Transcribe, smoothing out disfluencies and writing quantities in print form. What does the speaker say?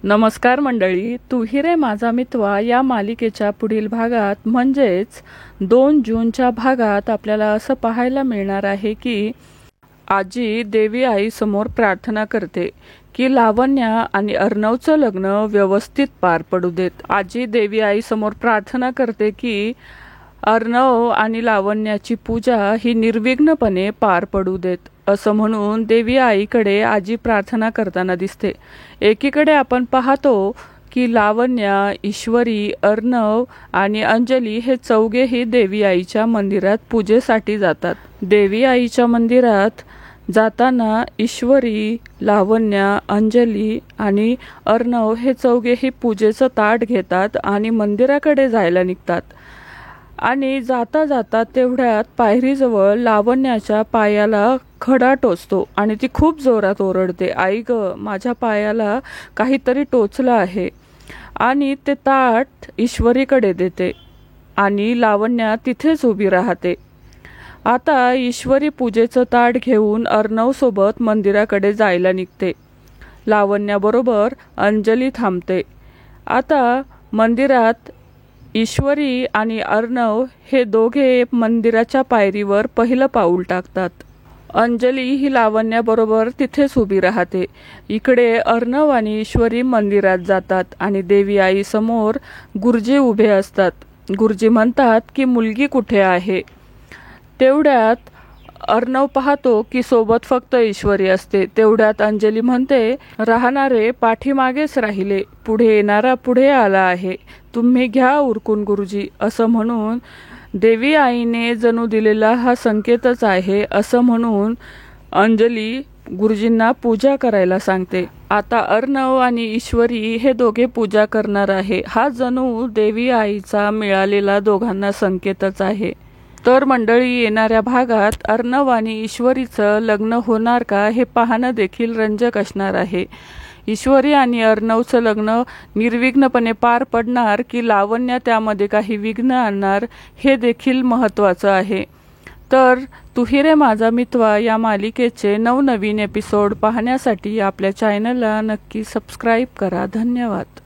नमस्कार मंडळी, तू ही रे माझा मितवा या मालिकेच्या पुढील भागात म्हणजेच 2 जूनच्या भागात आपल्याला असं पाहायला मिळणार आहे की आजी देवी आई समोर प्रार्थना करते की लावण्या आणि अर्णवचं लग्न व्यवस्थित पार पडू देत। आजी देवी आई समोर प्रार्थना करते की अर्णव आणि लावण्याची पूजा ही निर्विघ्नपणे पार पडू देत असं म्हणून देवी आईकडे आजी प्रार्थना करताना दिसते। एकीकडे आपण पाहतो की लावण्या, ईश्वरी, अर्णव आणि अंजली हे चौघेही देवी आईच्या मंदिरात पूजेसाठी जातात। देवी आईच्या मंदिरात जाताना ईश्वरी, लावण्या, अंजली आणि अर्णव हे चौघेही पूजेचं ताट घेतात आणि मंदिराकडे जायला निघतात। आणि जाता जाता तेवढ्यात पायरीजवळ लावण्याच्या पायाला खडा टोचतो आणि ती खूप जोरात ओरडते, आई ग, माझ्या पायाला काहीतरी टोचलं आहे। आणि ते ताट ईश्वरीकडे देते आणि लावण्या तिथेच उभी राहते। आता ईश्वरी पूजेचं ताट घेऊन अर्णव सोबत मंदिराकडे जायला निघते। लावण्याबरोबर अंजली थांबते। आता मंदिरात ईश्वरी आणि अर्णव हे दोघे मंदिराच्या पायरीवर पहिलं पाऊल टाकतात। अंजली ही लावण्याबरोबर तिथेच उभी राहते। इकडे अर्णव आणि ईश्वरी मंदिरात जातात आणि देवी आई समोर गुरुजी उभे असतात। गुरुजी म्हणतात की मुलगी कुठे आहे? तेवढ्यात अर्णव पाहतो की सोबत फक्त ईश्वरी असते। तेवढ्यात अंजली म्हणते, राहणारे पाठीमागेच राहिले, पुढे येणारा पुढे आला आहे, तुम्ही घ्या उरकून गुरुजी असं म्हणून देवी आईने जणू दिलेला हा संकेतच आहे असं म्हणून अंजली गुरुजींना पूजा करायला सांगते। आता अर्णव आणि ईश्वरी हे दोघे पूजा करणार आहे। हा जणू देवी आईचा मिळालेला दोघांना संकेतच आहे। तर मंडळी, येणाऱ्या भागात अर्णव आणि ईश्वरीचं लग्न होणार का हे पाहणं देखील रंजक असणार आहे। ईश्वरी आणि अर्णवचं लग्न निर्विघ्नपणे पार पडणार की लावण्या त्यामध्ये काही विघ्न आणणार हे देखील महत्त्वाचं आहे। तर तू ही रे माझा मितवा या मालिकेचे नवनवीन एपिसोड पाहण्यासाठी आपल्या चॅनलला नक्की सबस्क्राईब करा। धन्यवाद।